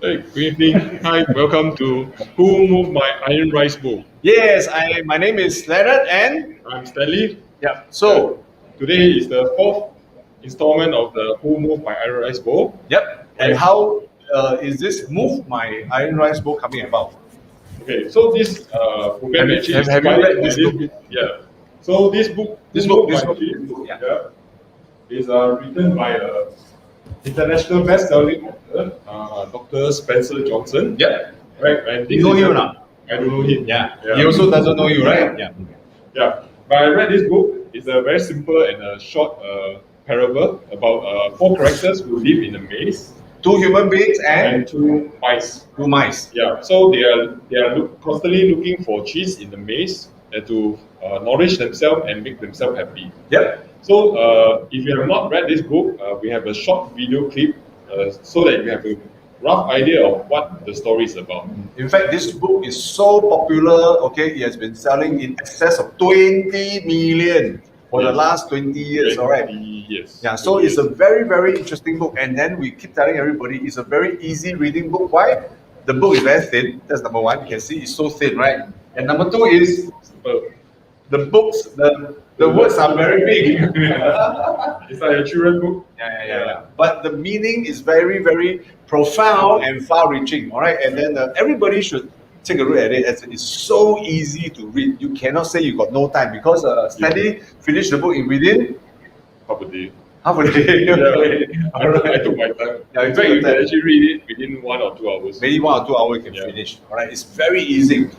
Hey, good evening. Hi, welcome to Who Moved My Iron Rice Bowl? Yes, my name is Leonard and I'm Stanley. yeah. So Today is the fourth installment of the Who Moved My Iron Rice Bowl. yep. And how is this move my iron rice bowl coming about? Okay, so this program actually Have you inspired read by this book? Yeah. So this book, This Who book, Moved My Dreams, is written by a international best-selling author, Dr. Spencer Johnson. Yep. Right. And You know him or not? I don't know him. Yeah. He also doesn't know you, right? Yeah. Yeah, but I read this book. It's a very simple and a short parable about four characters who live in a maze Two human beings and and two mice. two mice. Yeah, so they are constantly looking for cheese in the maze and to nourish themselves and make themselves happy. Yep. So if you have not read this book, we have a short video clip so that you have a rough idea of what the story is about. In fact, this book is so popular. Okay, it has been selling in excess of 20 million for the last 20 years. All right. Yes. Yeah, so it's a very, very interesting book. And then we keep telling everybody it's a very easy reading book. Why? The book is very thin. That's number one. You can see it's so thin, right? And number two is the books, the words are very big. It's like a children's book. Yeah. But the meaning is very, very profound and far-reaching. All right, and then everybody should take a look at it. As it's so easy to read. You cannot say you got no time because Stanley finished the book in within Half a day. half a day. All right. I took my time. Yeah, you In took fact, your you can time. actually read it within 1 or 2 hours. Maybe 1 or 2 hours you can finish. All right, it's very easy.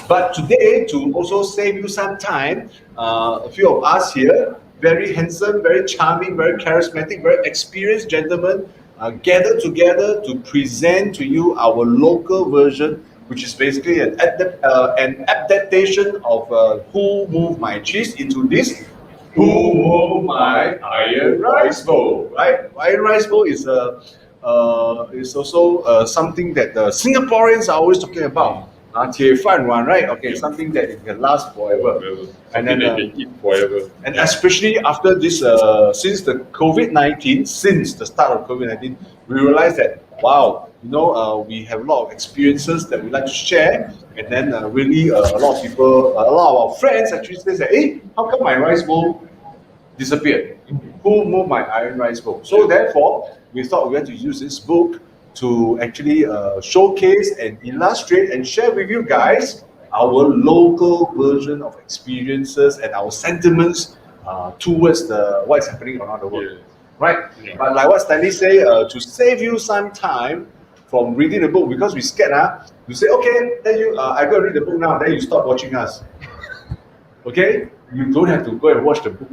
But today, to also save you some time, a few of us here, very handsome, very charming, very charismatic, very experienced gentlemen, gathered together to present to you our local version, which is basically an adaptation of Who Moved My Cheese into this Who Moved My Iron Rice Bowl. Right? Iron Rice Bowl is also something that the Singaporeans are always talking about. 铁饭碗, right? Okay, something that it can last forever. And then they can eat forever. And especially after this, since the COVID-19, since the start of COVID-19, we realized that, wow, we have a lot of experiences that we like to share. And then really a lot of people, a lot of our friends actually say that, hey, how come my rice bowl disappeared? Who moved my iron rice bowl? So therefore, we thought we had to use this book to actually showcase and illustrate and share with you guys our local version of experiences and our sentiments towards what is happening around the world. Right? Yeah. But like what Stanley say, to save you some time from reading the book, because we scared, you say, okay, then I go read the book now, then you stop watching us. Okay? You don't have to go and watch the book,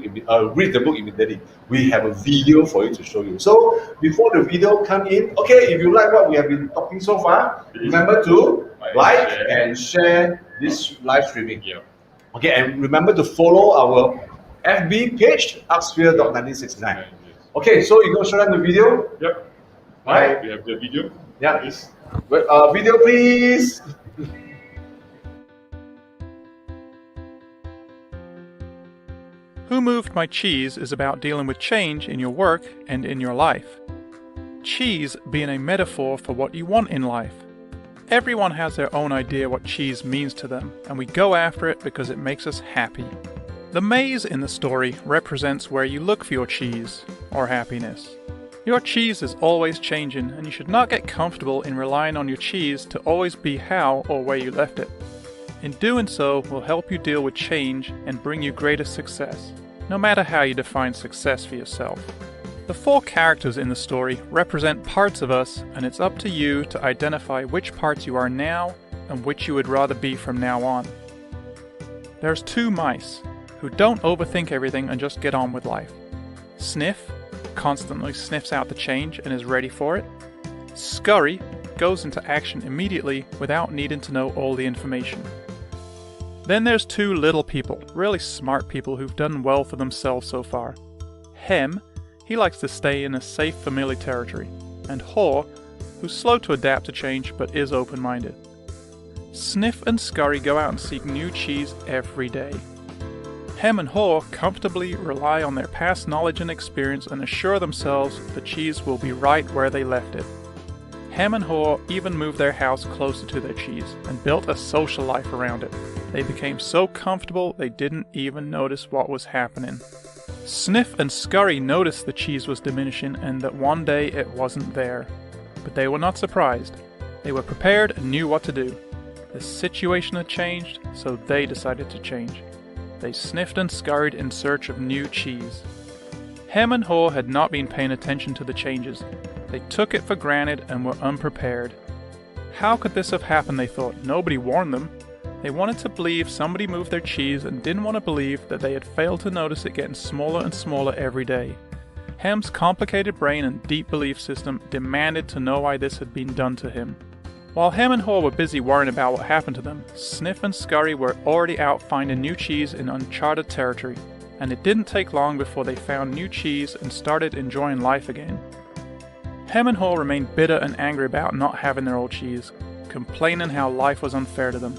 read the book immediately. We have a video for you to show you. So before the video come in, okay, if you like what we have been talking so far, remember to like and share this live streaming. Yeah. Okay, and remember to follow our FB page, upsphere.1969. Okay, so you're going to show them the video? Yep. Right. We have the video. Yeah. Please. Video, please. Who Moved My Cheese is about dealing with change in your work and in your life. Cheese being a metaphor for what you want in life. Everyone has their own idea what cheese means to them, and we go after it because it makes us happy. The maze in the story represents where you look for your cheese, or happiness. Your cheese is always changing, and you should not get comfortable in relying on your cheese to always be how or where you left it. In doing so will help you deal with change and bring you greater success, no matter how you define success for yourself. The four characters in the story represent parts of us, and it's up to you to identify which parts you are now and which you would rather be from now on. There's two mice, who don't overthink everything and just get on with life. Sniff constantly sniffs out the change and is ready for it. Scurry goes into action immediately without needing to know all the information. Then there's two little people, really smart people who've done well for themselves so far. Hem, he likes to stay in a safe, familiar territory. And Haw, who's slow to adapt to change but is open-minded. Sniff and Scurry go out and seek new cheese every day. Hem and Haw comfortably rely on their past knowledge and experience and assure themselves the cheese will be right where they left it. Hem and Haw even moved their house closer to their cheese and built a social life around it. They became so comfortable they didn't even notice what was happening. Sniff and Scurry noticed the cheese was diminishing and that one day it wasn't there. But they were not surprised. They were prepared and knew what to do. The situation had changed, so they decided to change. They sniffed and scurried in search of new cheese. Hem and Haw had not been paying attention to the changes. They took it for granted and were unprepared. How could this have happened, they thought? Nobody warned them. They wanted to believe somebody moved their cheese and didn't want to believe that they had failed to notice it getting smaller and smaller every day. Hem's complicated brain and deep belief system demanded to know why this had been done to him. While Hem and Haw were busy worrying about what happened to them, Sniff and Scurry were already out finding new cheese in uncharted territory, and it didn't take long before they found new cheese and started enjoying life again. Hem and Haw remained bitter and angry about not having their old cheese, complaining how life was unfair to them.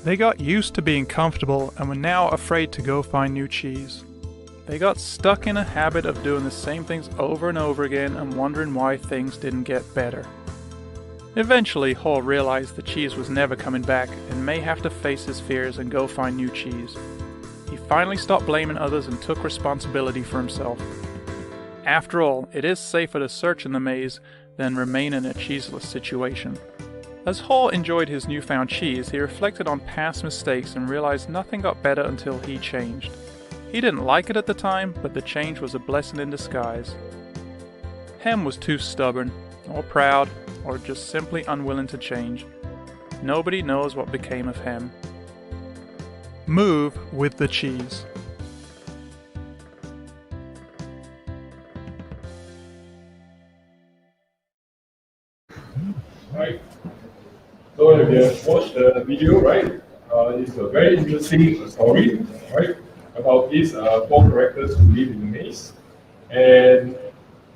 They got used to being comfortable and were now afraid to go find new cheese. They got stuck in a habit of doing the same things over and over again and wondering why things didn't get better. Eventually, Haw realized the cheese was never coming back and may have to face his fears and go find new cheese. He finally stopped blaming others and took responsibility for himself. After all, it is safer to search in the maze than remain in a cheeseless situation. As Haw enjoyed his newfound cheese, he reflected on past mistakes and realized nothing got better until he changed. He didn't like it at the time, but the change was a blessing in disguise. Hem was too stubborn, or proud, or just simply unwilling to change. Nobody knows what became of Hem. Move with the cheese. Right. So if you have watched the video, right, it's a very interesting story, right, about these four characters who live in the maze. And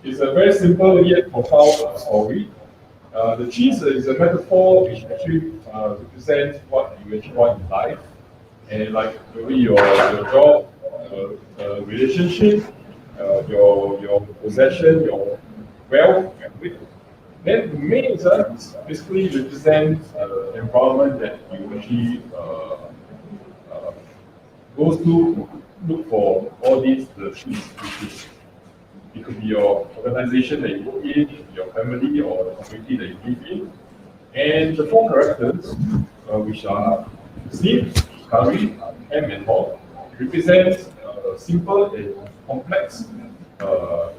it's a very simple yet profound story. The cheese is a metaphor which actually represents what you actually want in life. And like maybe your job, relationship, your possession, your wealth, and then the maze basically represents environment that you actually goes to look for all these the cheese, which is it could be your organization that you work in, your family, or the community that you live in. And the four characters, which are Steve, Curry, Hem, and Haw, represent simple and complex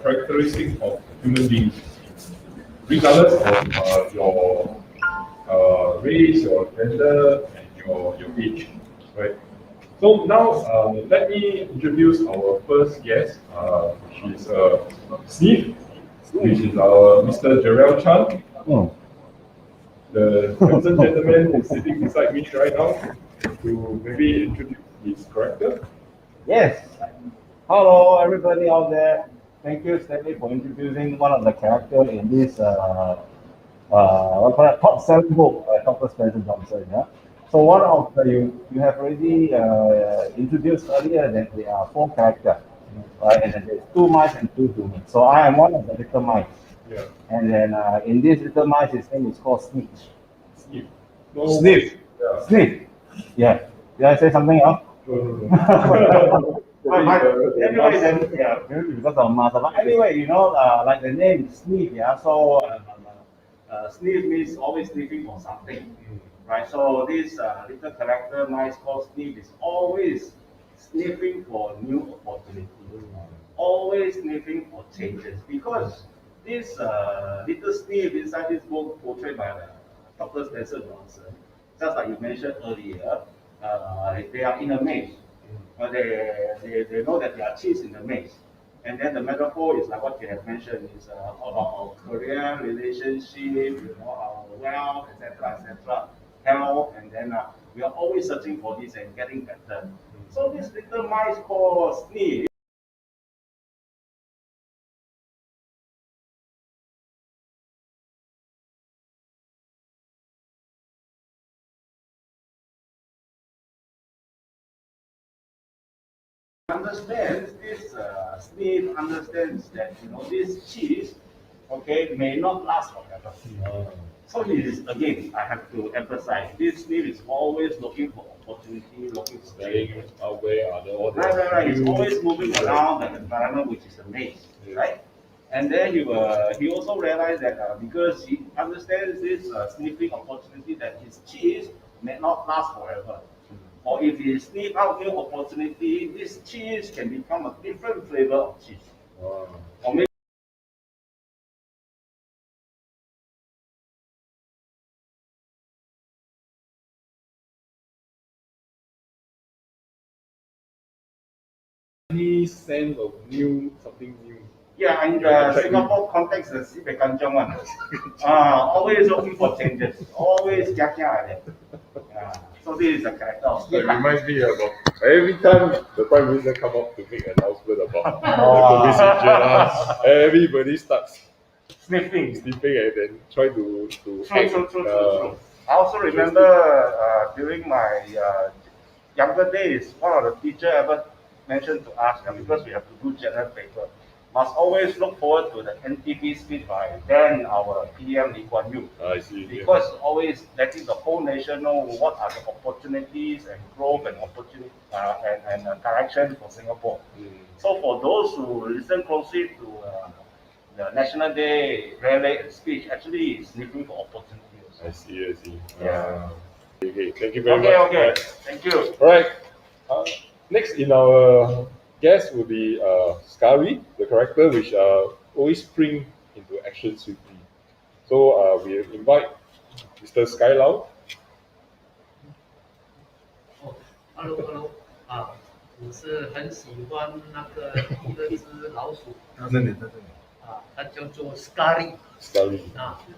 characteristics of human beings, regardless of your race, your gender, and your age, right? So now let me introduce our first guest, which is Sniff, which is our Mr. Jerell Chan. The handsome gentleman is sitting beside me right now to maybe introduce his character. Yes. Hello, everybody out there. Thank you, Stanley, for introducing one of the characters in this top selling book by Dr. Spencer Johnson. Yeah. So one of the you have already introduced earlier that there are four characters, right? And then there's two mice and two humans. So I am one of the little mice. Yeah. And then in this little mice, his name is called Sniff. Sniff. Sniff. Yeah. Sniff. Yeah. Did I say something else? No. Anyway, then, yeah, maybe because of master. But anyway, you know, like the name Sniff, yeah. So Sniff means always sniffing for something, right? So this little character, mice called Sniff, is always sniffing for new opportunities, always sniffing for changes. Because this little Sniff inside this book, portrayed by Dr. Spencer Johnson, just like you mentioned earlier, they are in a maze. They know that there are cheese in the maze. And then the metaphor is like what you have mentioned, is about our career, relationship, you know, our wealth, etc., health, and then we are always searching for this and getting better. So this little mice called Sneeze understands this, SNIFF understands that this cheese, okay, may not last forever. So this is, again, I have to emphasize, this SNIFF is always looking for opportunity, looking for Staying aware are the all the right. It's always moving around the environment, which is a maze, right? And then he also realized that because he understands this sniffing opportunity, that his cheese may not last forever. Or if he sniff out new opportunity, this cheese can become a different flavor of cheese. Wow. Or maybe Any sense of something new? yeah, in the Singapore context, the Sibei Kanchong one. Always looking for changes, always like that. So this is the character of It Steve. reminds me about every time the Prime Minister come up to make an announcement about the COVID situation, everybody starts Sniffing. sniffing and then try to act. True. I also remember during my younger days, one of the teacher ever mentioned to us, because we have to do general paper, must always look forward to the NTP speech by then our PM Lee Kuan Yew. I see. Because always letting the whole nation know what are the opportunities and growth and opportunity and direction for Singapore. So for those who listen closely to the National Day rally and speech, actually is looking for opportunity also. I see. Yeah. Okay, thank you very much. Okay. Thank you. All right. Next in our guest will be SCURRY, the character which always spring into action swiftly. So we invite Mr. Sky Lau. Hello， 我是很喜欢那个一个只老鼠，它叫做 SCURRY。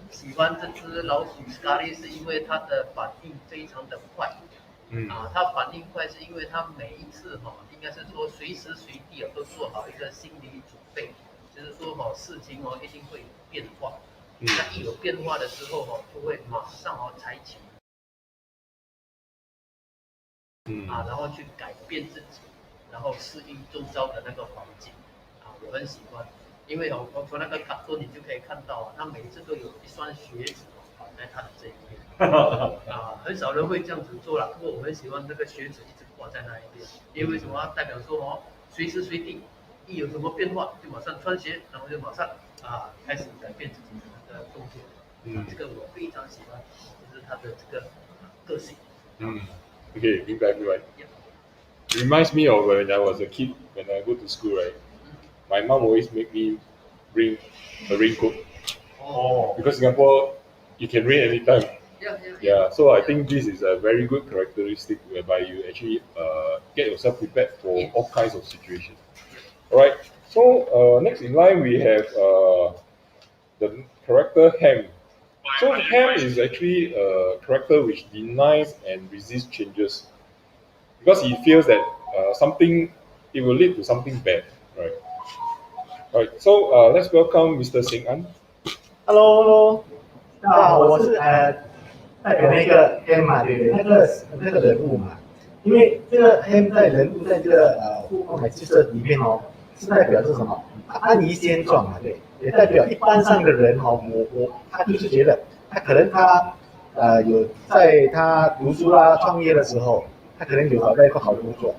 喜欢这只老鼠 SCURRY 是因为它的反应非常的快。它反应快是因为它每一次应该是说随时随地都做好一个心理准备，就是说事情一定会有变化。那一有变化的时候就会马上采取然后去改变自己，然后适应周遭的那个环境我很喜欢，因为我从那个卡通你就可以看到它每一次都有一双鞋子绑在它的这一边很少人会这样子做啦。不过我很喜欢这个靴子一直挂在那一边，因为为什么？代表说随时随地一有什么变化就马上穿鞋，然后就马上开始改变自己的那个动作。这个我非常喜欢，就是他的这个个性。Okay, 明白。It reminds me of when I was a kid, when I go to school, right? My mom always make me bring a raincoat. Because Singapore, you can rain anytime. Yeah. So I think this is a very good characteristic whereby you actually get yourself prepared for all kinds of situations. All right. So next in line we have the character Ham. So Ham is actually a character which denies and resists changes because he feels that it will lead to something bad, right? Right. So let's welcome Mr. Seng Ann. Hello， 大家好，我是代表那个 M 嘛，对不对？那个人物嘛，因为这个 M 在人物在这个角色里面是代表是什么？安于现状嘛，对，也代表一般上的人他就是觉得他可能有在他读书啦、创业的时候，他可能有找到一个好的工作，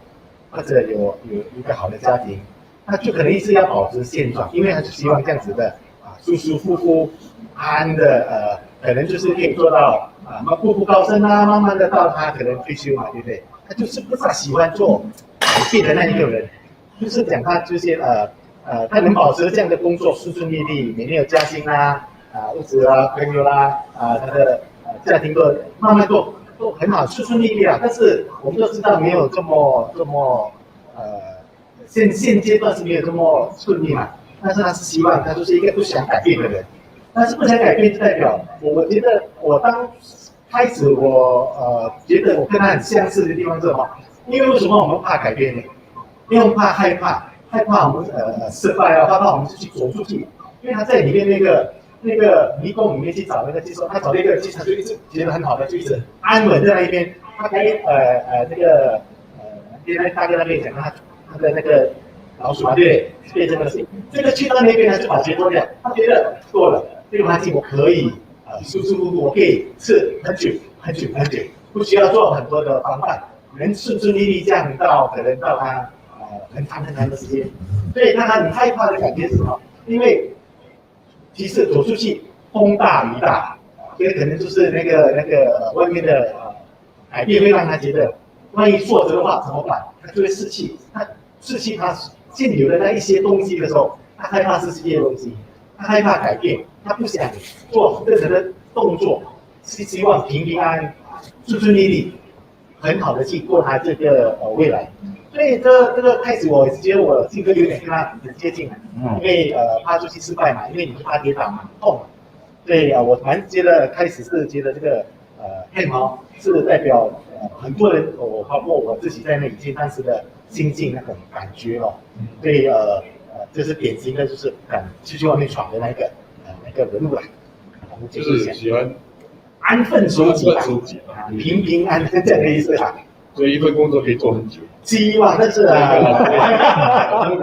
或者有一个好的家庭，他就可能一直要保持现状，因为他就希望这样子的舒舒服服、安安的可能就是可以做到步步高升啊，慢慢的到他可能退休嘛，对不对？他就是不大喜欢做改变的那一个人，就是讲他就是他能保持这样的工作顺顺利利，每年有加薪啦，物质啊、朋友啦，他的家庭都慢慢都很好，顺顺利利啦。但是我们都知道没有这么现阶段是没有这么顺利嘛。但是他是希望他就是一个不想改变的人，但是不想改变就代表我觉得我当开始觉得我跟他很相似的地方是什么？因为为什么我们怕改变呢？因为我们害怕我们失败啊，害怕我们去走出去。因为他在里面那个迷宫里面去找那个技术，他找了一个技术就一直觉得很好的，就一直安稳在那一边。他可以这个大哥那边讲他的那个老鼠嘛，对不对？变成了谁？这个去到那边他就把钱脱掉，他觉得够了，这个环境我可以舒舒服服，我可以吃很久很久很久，不需要做很多的防范，能顺顺利利这样到可能到他很长很长的时间。所以他很害怕的感觉是什么？因为其实走出去风大雨大，所以可能就是那个外面的改变会让他觉得，万一挫折的话怎么办？他就会失去他现有的那一些东西的时候，他害怕失去这些东西，他害怕改变，他不想做任何的动作，是希望平平安安、顺顺利利、很好的去过他这个未来。所以这个开始，我觉得我性格有点跟他很接近了，因为怕出去失败嘛，因为你怕跌倒嘛，痛嘛。所以我蛮觉得开始是觉得这个ham 是代表很多人，包括我自己在内以前当时的心境那种感觉哦，所以就是典型的就是敢出去外面闯的那个人物啦，就是喜欢安分守己啊，平平安安这样的意思啊。所以一份工作可以做很久。希望但是可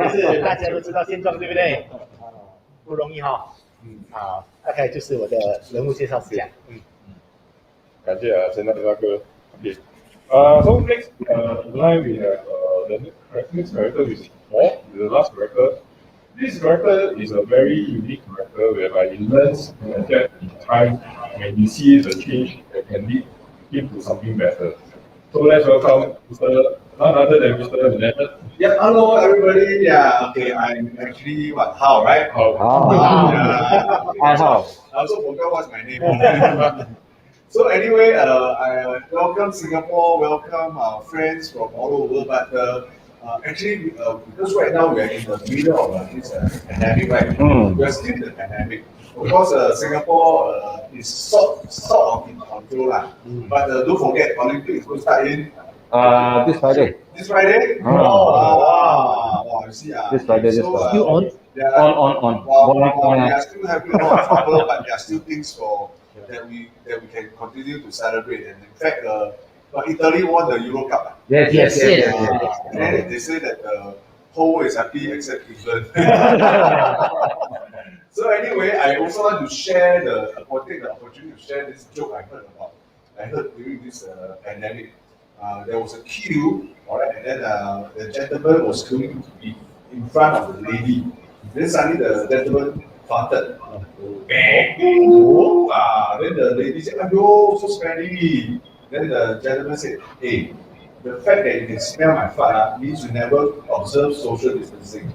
是大家都知道现状，对不对？不容易哈。好，大概就是我的人物介绍是这样。感谢陈大哥。Okay. So next, in line we have the next character is Khaw, the last character. This character is a very unique character whereby he learns to adapt in time when he sees the change that can lead him to something better. So let's welcome none other than Mr. Leonard. Yeah, hello everybody. Yeah, okay, I'm actually Hao, right? Hao. Hao. I also forgot what's my name. So anyway, I welcome Singapore, welcome our friends from all over. But actually, because right now we are in the middle of this pandemic, right? We are still in the pandemic. Of course, Singapore is sort of in control, but don't forget, Olympics will start in this Friday. This Friday? Wow, you see. This Friday, so, still on? On. Well, we are still having a lot of trouble, but there are still things that we can continue to celebrate. And in fact, Italy won the Euro Cup. Yes. And they say that the whole world is happy except England. So anyway, I also want to share take the opportunity to share this joke I heard during this pandemic. There was a queue, alright, and then the gentleman was going to be in front of the lady. Then suddenly the gentleman farted. Bang! Then the lady said, "Oh, so smelly." Then the gentleman said, "Hey, the fact that you can smell my fart means you never observe social distancing."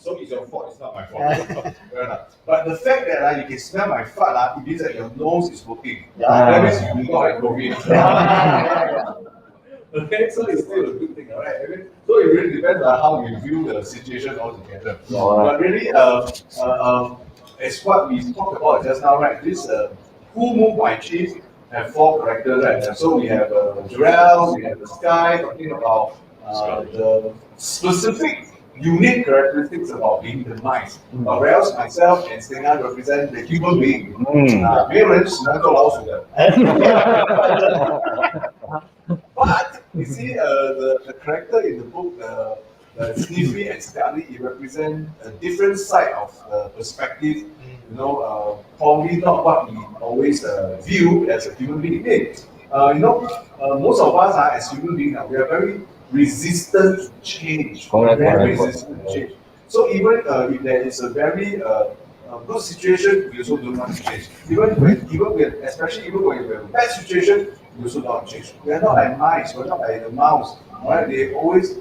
So it's your fault, it's not my fault. But the fact that you can smell my fart, it means that your nose is working. That means you do not have COVID. Okay, so it's still a good thing, alright? So it really depends on how you view the situation altogether. But really, as what we talked about just now, right? This Who Moved My Cheese have 4 characters, right? So we have Jerell, we have the Sky talking about the specific unique characteristics about being the mice. Whereas myself and Seng Ann represent the human being. 没有人喜欢做老鼠的。But you see, the character in the book, the Sniffy and Stanley, it represent a different side of perspective. You know, probably not what we always view as a human being. Most of us as human beings, we are very resistant to change. Very resistant to change. So even if there is a very good situation, we also don't want to change. Especially when we're in a bad situation, we also don't want to change. We are not like mice. We're not like the mouse. Right? They always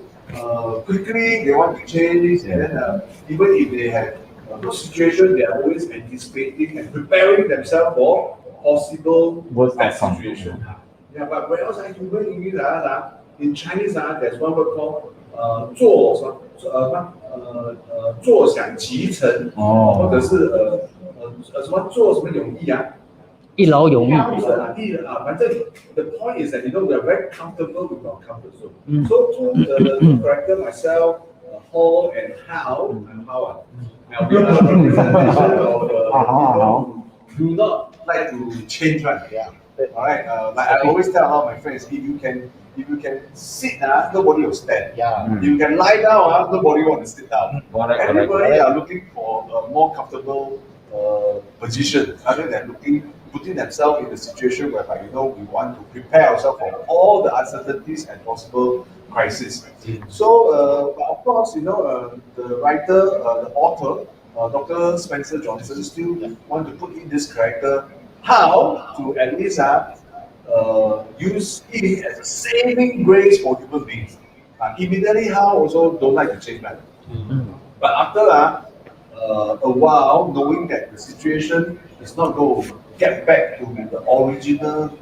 quickly they want to change, and then even if they have a good situation, they are always anticipating and preparing themselves for possible bad situation. Yeah, but whereas human beings in Chinese, there's one word called 坐享其成，或者是什么做什么永逸啊，一劳永逸。反正 the point is that we are very comfortable with our comfort zone. So the character myself, Hall and How, and How, now we are representation of people who do not like to change, right? Yeah. All right, like I always tell all my friends, if you can sit, nobody will stand. Yeah. If you can lie down, nobody want to sit down. Correct, Everybody are looking for a more comfortable position, rather than putting themselves in a situation whereby we want to prepare ourselves for all the uncertainties and possible crisis. So, of course, the writer, the author, Dr. Spencer Johnson, still want to put in this character how to at least use it as a saving grace for human beings. Immediately, how also don't like to change that. But after a while, knowing that the situation is not going to get back to the original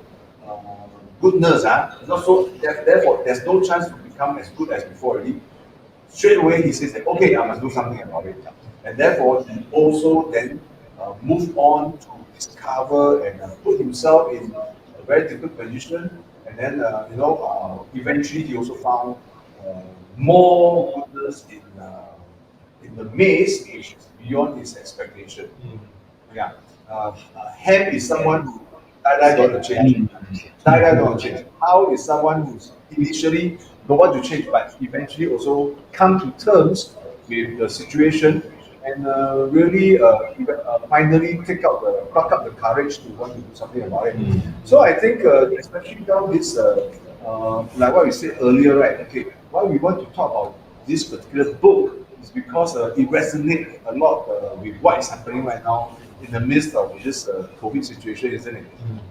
goodness, not so therefore there's no chance to become as good as before already. Straight away he says that okay, I must do something about it, and therefore he also then move on to discover and put himself in a very difficult position, and then eventually he also found more goodness in the maze, which is beyond his expectation. Yeah, Ham is someone who don't want to change. Don't want to change. How is someone who's initially don't want to change, but eventually also come to terms with the situation and really finally pluck up the courage to want to do something about it. So I think especially now this like what we said earlier, right? Okay, why we want to talk about this particular book is because it resonates a lot with what is happening right now in the midst of this COVID situation, isn't it?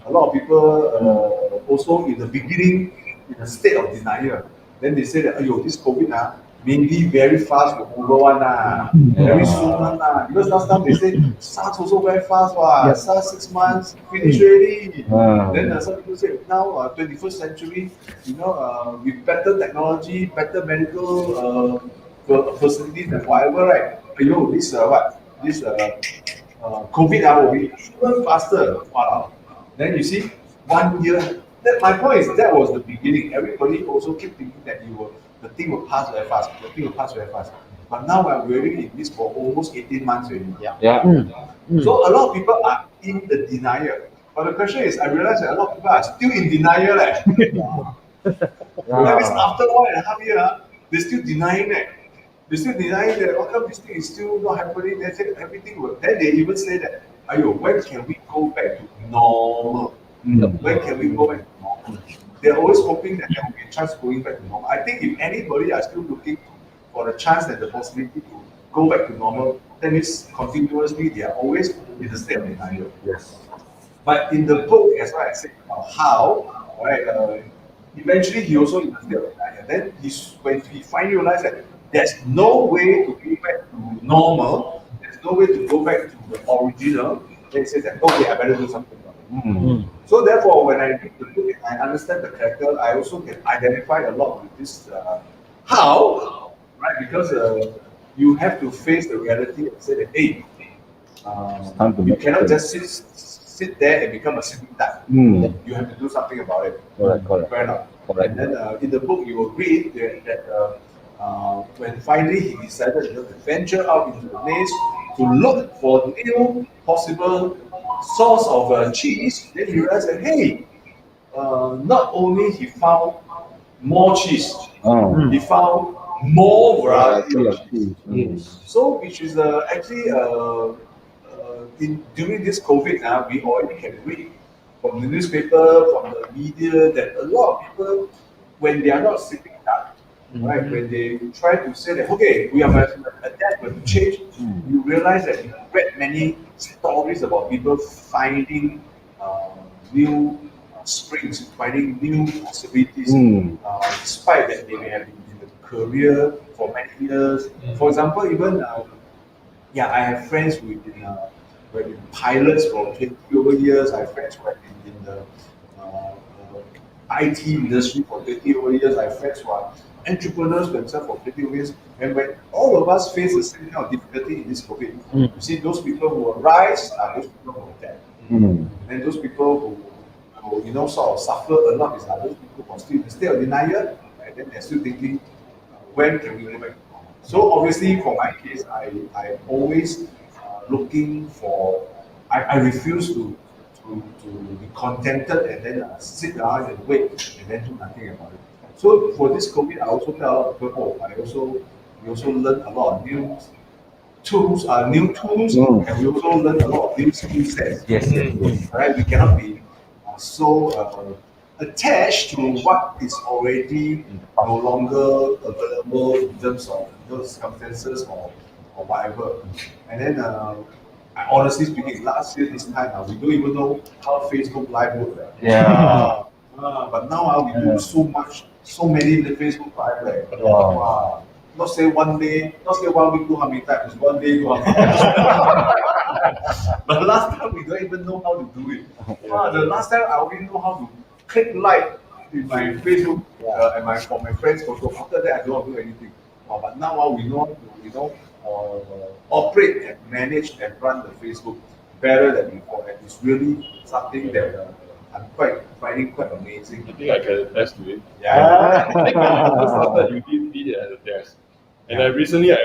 A lot of people also in the beginning in a state of denial. Then they say that, this COVID maybe very fast will over one, very soon one. Because last time they say SARS also very fast, SARS 6 months, finish already. Then some people say now 21st century, with better technology, better medical facilities and whatever, right? This this COVID will be even faster. Wow. Then you see 1 year. My point is that was the beginning. Everybody also keep thinking that the thing will pass very fast. The thing will pass very fast. But now we're already in this for almost 18 months already. So a lot of people are in the denial. But the question is, I realize that a lot of people are still in denial. That means after 1.5 years, they're still denying that. They're still denying that. How come this thing is still not happening? They say everything will. Then they even say that, when can we go back to normal? When can we go back to normal? They're always hoping that there will be a chance going back to normal. I think if anybody are still looking for the chance and the possibility to go back to normal, that means continuously they are always in the state of denial. Yes. But in the book, as I said about how, right, eventually he also in the state of denial. Then when he finally realized that there's no way to go back to normal, there's no way to go back to the original, then he says that, okay, I better do something about it. So therefore, when I read the book and I understand the character, I also can identify a lot with this how, right? Because you have to face the reality and say that, hey, you cannot just sit there and become a sitting duck. You have to do something about it. Correct. Fair enough. Correct. And then in the book, you will read that when finally he decided to venture out into the maze to look for new possible source of cheese, then he realized that, hey, not only he found more cheese, he found more variety of cheese. So, which is actually during this COVID, we already can read from the newspaper, from the media, that a lot of people, when they are not sitting down, right, when they try to say that, okay, we have adapted to change, you realize that you read many stories about people finding new springs, finding new possibilities, despite that they may have been in the career for many years. For example, even I have friends who have been pilots for 20 over years. I have friends who have been in the IT industry for 20 over years. I have friends who are entrepreneurs themselves for 20 over years. And when all of us face the same kind of difficulty in this COVID, you see those people who will rise are those people who will die. And those people who sort of suffer a lot is those people who are still in the state of denial, and then they're still thinking, when can we go back? So obviously, for my case, I'm always looking for. I refuse to to be contented and then sit down and wait and then do nothing about it. So for this COVID, I also tell a lot of people, we also learn a lot of new tools, and we also learn a lot of new skill sets. Yes. Right? We cannot be so attached to what is already no longer available in terms of those circumstances or whatever. And then, honestly speaking, last year this time, we don't even know how Facebook Live works. Yeah. But now we do so many Facebook Live. Wow. Not say 1 day, not say 1 week, do how many times, 1 day, do how many times. But last time we don't even know how to do it. The last time I only know how to click like in my Facebook and for my friends' photo. After that, I don't do anything. But now we know operate and manage and run the Facebook better than before. And it's really something that I'm finding quite amazing. I think I can attest to it. Yeah. I think when you first started, you did it at the desk. And recently, I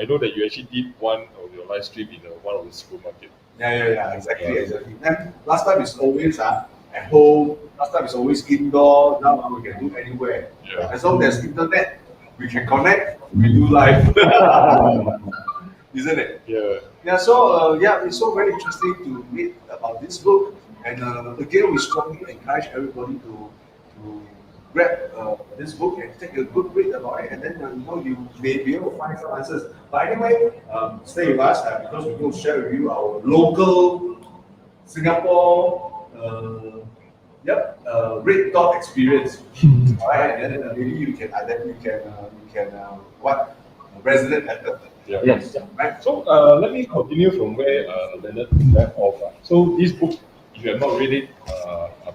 know that you actually did one of your live stream in one of the supermarket. Yeah, exactly. And last time it's always at home. Last time it's always indoor. Now we can do anywhere. Yeah. As long as there's internet, we can connect. We do live, isn't it? Yeah. Yeah. So it's so very interesting to read about this book. And again, we strongly encourage everybody to grab this book and take a good read about it, and then you may be able to find some answers. But anyway, stay with us because we're going to share with you our local Singapore red dot experience. All right, and then maybe you can resonate better. Yeah. Yes. Right. So let me continue from where Leonard left off. So this book, if you have not read it,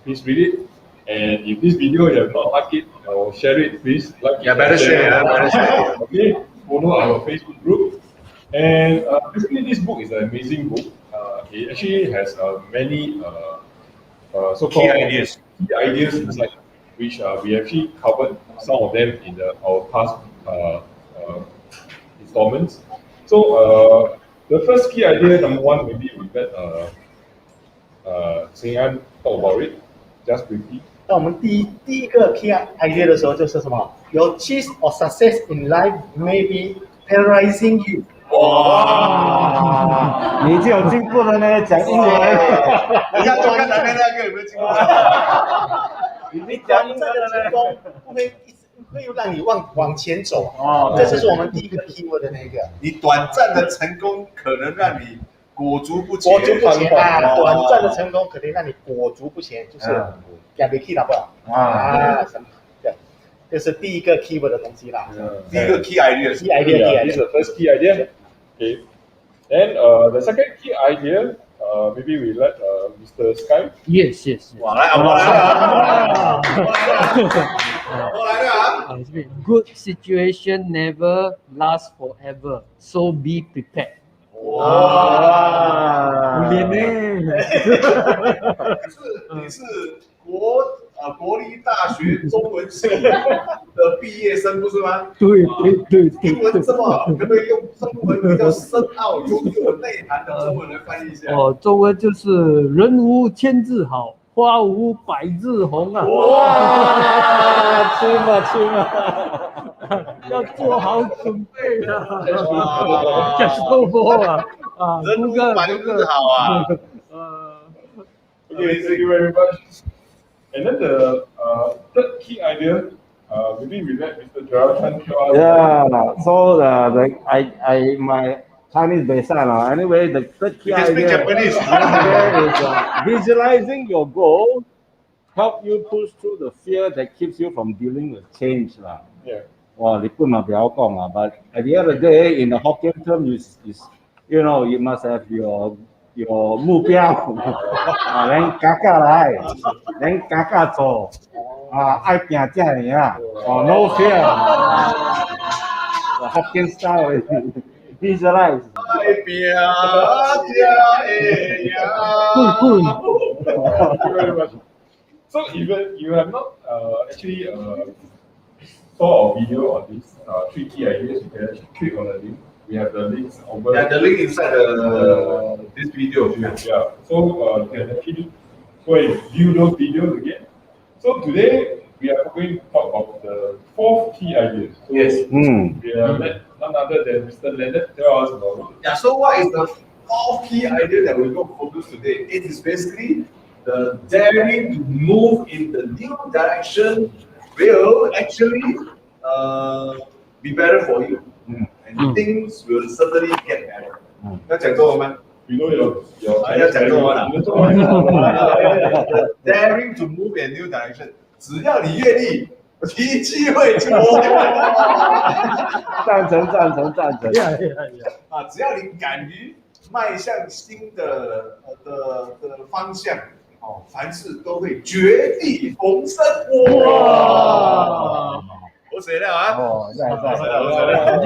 please read it. And if this video you have not liked it or share it, please like it. Better share. Okay. Follow our Facebook group. And basically, this book is an amazing book. It actually has many so-called Key ideas inside, which we actually covered some of them in our past installments. So the first key idea, number one, maybe we let Seng Ann talk about it, just briefly. 那我们第一个 key idea 的时候就是什么？ Your chance or success in life may be paralyzing you。 哇，你就有进步了呢，讲英文。你看刚才那个有没有进步？你短暂的成功会让你往前走。这就是我们第一个 keyword 的那个。你短暂的成功可能让你裹足不前。短暂的成功可能让你裹足不前，就是讲没 key 到不了什么？对，这是第一个 keyword 的东西啦。第一个 key idea。 This is the first key idea. Okay. Then the second key idea, maybe we let Mr. Sky. Yes. 我来了。 Good situation never lasts forever, so be prepared. 哇，无脸呢？你是国立大学中文系的毕业生不是吗？对。英文这么好，可不可以用中文比较深奥、有内涵的中文来翻译一下？中文就是人无千字好，花无百字红啊！哇，去嘛，要做好准备啊！就是够多啊！人无百字好啊！ Okay, thank you very much. And then the third key idea, maybe we let Mr. Jerell tell us. Yeah, so my Chinese based anyway, the third key idea is visualizing your goal, help you push through the fear that keeps you from dealing with change Yeah. 哇，你不能不要讲啊 but at the end of the day, in the Hokkien term, is you must have your 目标咱嘎嘎来，咱嘎嘎做爱拼才会赢no fear Hokkien style visualize 爱拼才会赢。 Thank you very much. So even you have not actually saw a video on these 3 key ideas, you can actually click on the link. We have the links over. Yeah, the link inside the this video. Yeah. So you can actually go and view those videos again. So today we are going to talk about the 4 key ideas. So Yes. we are none other than Mr. Leonard tell us about it. Yeah, so what is the 4 key idea that we're going to focus today? It is basically the daring to move in the new direction will actually be better for you. And things will certainly get better. 要讲中文吗？ We know your 要讲中文啊。你的中文 Daring to move in a new direction， 只要你愿意，奇迹会出现。赞成。啊，只要你敢于迈向新的方向，哦，凡事都会绝地逢生。哇！我谁了啊？哦，在。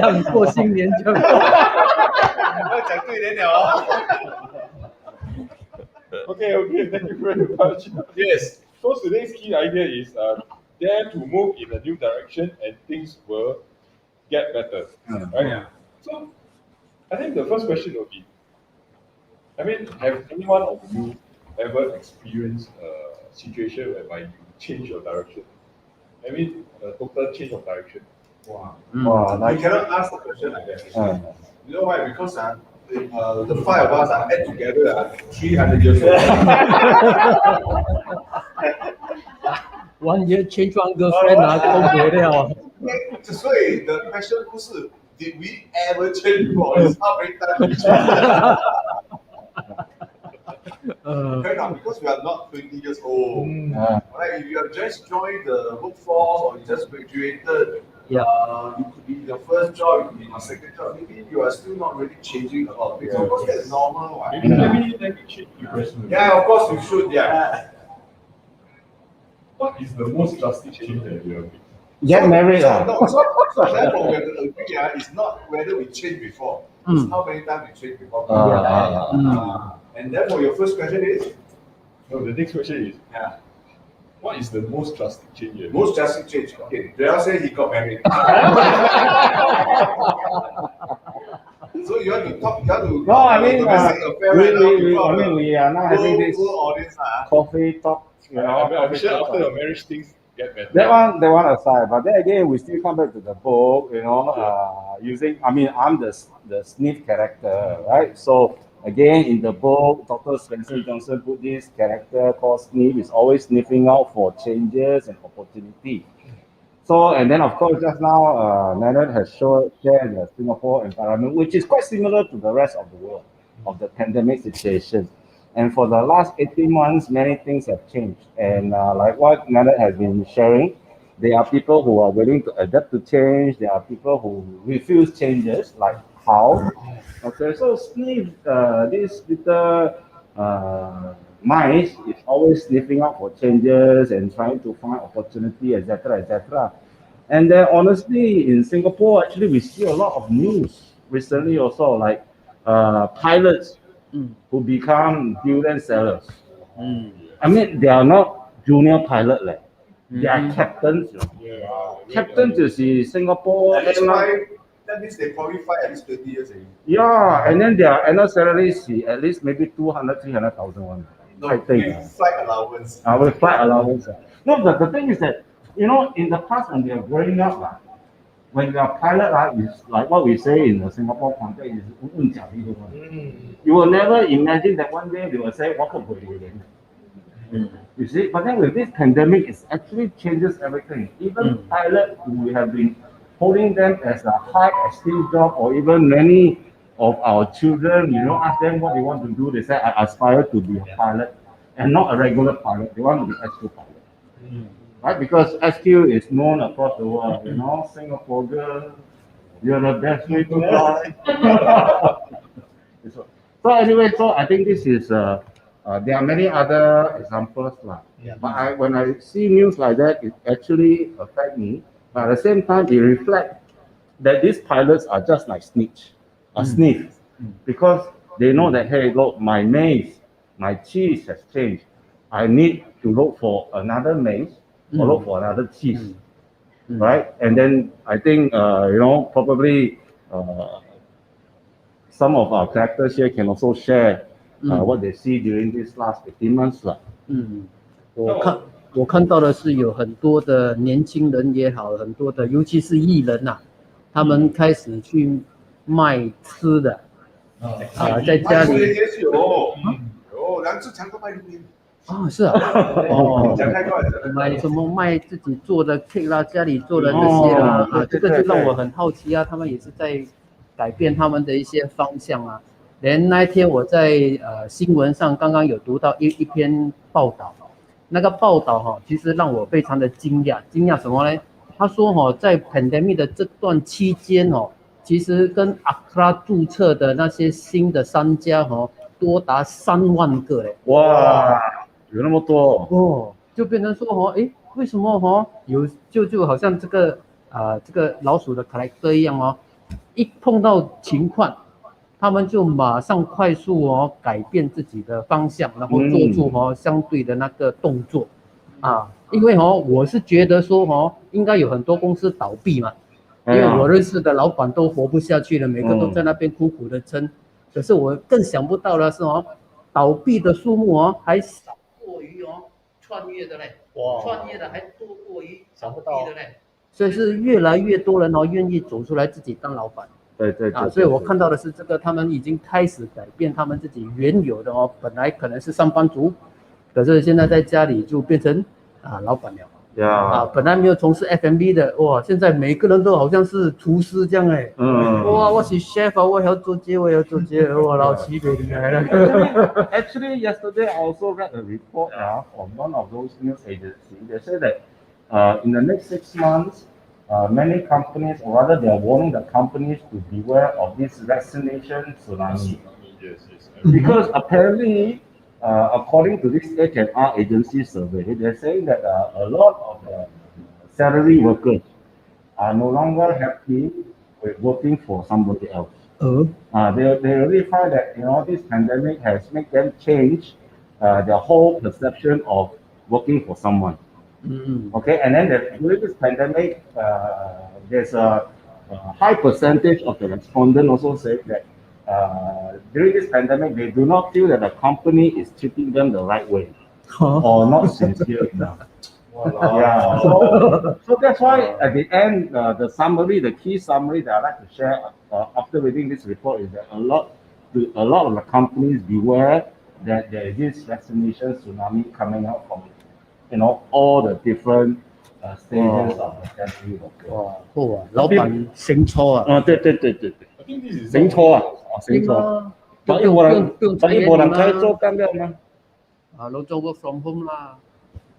让你过新年就。要讲对联了哦。Okay, thank you very much. Yes. So today's key idea is dare to move in a new direction and things will get better. Right? Yeah. So I think the first question will be, I mean, have anyone of you ever experienced a situation whereby you change your direction? I mean, a total change of direction. Wow. Wow, You cannot ask the question like that. You know why? Because the 5 of us are add together 300 years old. 1 year change one girlfriend 都没了。所以 the question 不是 did we ever change before? It's how many times we change. Because we are not 20 years old. Right? If you have just joined the workforce or you just graduated, it could be your first job, it could be your second job. Maybe you are still not really changing a lot. Because of course that's normal. Right? Maybe let me change the question. Yeah, of course you should. Yeah. What is the most drastic change that you have made? Get married. So therefore we have to agree. It's not whether we changed before. It's how many times we changed before. And therefore your first question is? No, the next question is, what is the most drastic change you have made? Most drastic change. Okay, Jerell said he got married. So you have to talk. You have to. No, I mean, we are not having this audience. coffee talk. You know, I'm sure after your marriage things get better. That one aside, but then again, we still come back to the book. You know, using. I mean, I'm the SNIFF character, right? So again, in the book, Dr. Spencer Johnson put this character called SNIFF is always sniffing out for changes and opportunity. So, and then of course, just now, Leonard has shared the Singapore environment, which is quite similar to the rest of the world, of the pandemic situation. And for the last 18 months, many things have changed. And like what Leonard has been sharing, there are people who are willing to adapt to change. There are people who refuse changes, like how. Okay, so SNIFF, this little mice is always sniffing out for changes and trying to find opportunity, etc., etc. And then honestly, in Singapore, actually, we see a lot of news recently also, like pilots who become durian sellers. I mean, they are not junior pilots, like. They are captains. Captains is in Singapore. That means they qualify at least 30 years ago. Yeah, and then their annual salary is at least maybe 200, 300,000. I think. With flight allowance. With flight allowance. No, but the thing is that, you know, in the past when they are growing up, when you are a pilot, it's like what we say in the Singapore context is you will never imagine that one day they will say, what a you see, but then with this pandemic, it actually changes everything. Even pilots who have been holding them as a high esteem job, or even many of our children, you know, ask them what they want to do. They say, I aspire to be a pilot and not a regular pilot. They want to be SQ pilot. Right? Because SQ is known across the world, you know, Singapore girl, you're the best way to fly. So anyway, so I think this is, there are many other examples. But when I see news like that, it actually affects me. But at the same time, it reflects that these pilots are just like SNIFF, because they know that, hey, look, my maize, my cheese has changed. I need to look for another maize or look for another cheese, right? And then I think, you know, probably some of our characters here can also share what they see during these last 18 months 了。我看到的是有很多的年轻人也好，很多的尤其是艺人呐，他们开始去卖吃的，在家里也是有梁志强都卖榴莲。是啊，讲太快了。买什么卖自己做的 cake 啦，家里做的那些啦，这个就让我很好奇啊，他们也是在改变他们的一些方向啊。连那一天我在新闻上刚刚有读到一篇报道，那个报道其实让我非常的惊讶，惊讶什么呢？他说在 pandemic 的这段期间其实跟 Accra 注册的那些新的商家多达3万个嘞。哇！有那么多就变成说为什么有就好像这个老鼠的 character 一样一碰到情况，他们就马上快速改变自己的方向，然后做出相对的那个动作因为我是觉得说应该有很多公司倒闭嘛，因为我认识的老板都活不下去了，每个都在那边苦苦的撑，可是我更想不到的是倒闭的数目还少过于创业的嘞，创业的还多过于倒闭的嘞，所以是越来越多人愿意走出来自己当老板。对，所以我看到的是这个，他们已经开始改变他们自己原有的本来可能是上班族，可是现在在家里就变成老板了。本来没有从事 F&B 的，哇，现在每个人都好像是厨师这样哇，我是 chef 我要做这，哇，老奇怪了。Actually, yesterday I also read a report from one of those news agencies. They said that in the next 6 months, many companies, or rather, they are warning the companies to beware of this vaccination tsunami. Yes. Because apparently, according to this H&R agency survey, they're saying that a lot of the salary workers are no longer happy with working for somebody else. They really find that this pandemic has made them change their whole perception of working for someone. Okay, and then during this pandemic, there's a high percentage of the respondents also say that during this pandemic, they do not feel that the company is treating them the right way or not sincere enough. So that's why at the end, the key summary that I like to share after reading this report is that a lot of the companies beware that there is this vaccination tsunami coming out from all the different stages of the factory worker. 老板姓错啊！对， I think this is 姓错啊，姓错。反正冇人可以做干掉吗？老做 work from home 啦。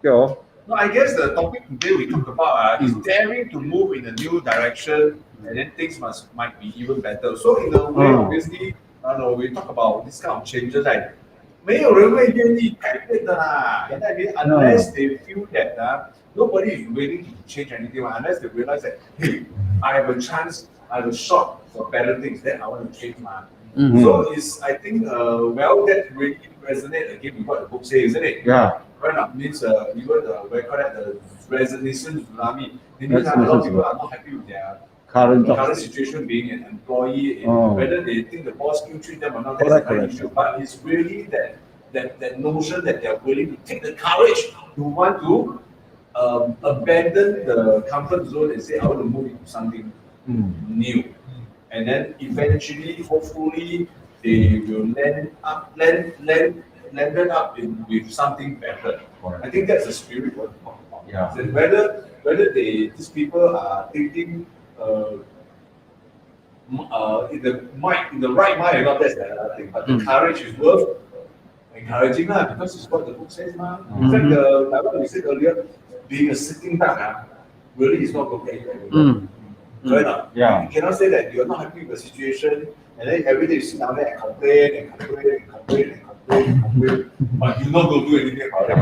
有。No, I guess the topic today we talk about is daring to move in a new direction, and then things might be even better. So in a way, obviously, we talk about this kind of changes, like 没有人会愿意改变的啦。Unless they feel that nobody is willing to change anything, unless they realize that hey, I have a chance, I have a shot for better things, then I want to change So I think that really resonates again with what the book says, isn't it? Yeah. Right now means even the resignation tsunami. It means a lot of people are not happy with their current situation, being an employee, whether they think the boss still treat them or not, that's another issue. But it's really that notion that they're willing to take the courage to want to abandon the comfort zone and say, I want to move into something new. And then eventually, hopefully, they will land up with something better. I think that's the spirit we're talking about. Yeah. So whether these people are thinking in the right mind or not, that's another thing. But the courage is worth encouraging because it's what the book says. In fact, like what we said earlier, being a sitting duck really is not going to get you anywhere. Right now, you cannot say that you're not happy with the situation, and then every day you sit down there and complain, but you're not going to do anything about it.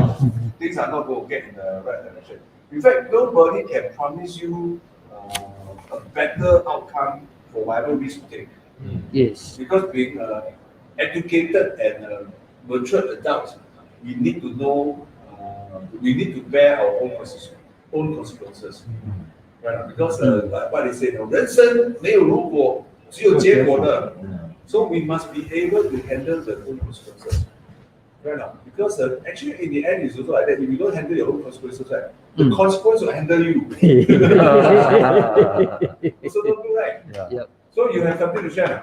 Things are not going to get in the right direction. In fact, nobody can promise you a better outcome for whatever risk you take. Yes. Because being educated and mature adults, we need to know, we need to bear our own consequences. Right? Because like what they say, 人生没有如果，只有结果的。So we must be able to handle the own consequences. Right now, because actually in the end it's also like that. If you don't handle your own consequences, right, the consequence will handle you. Also don't do right. Yeah. So you have something to share.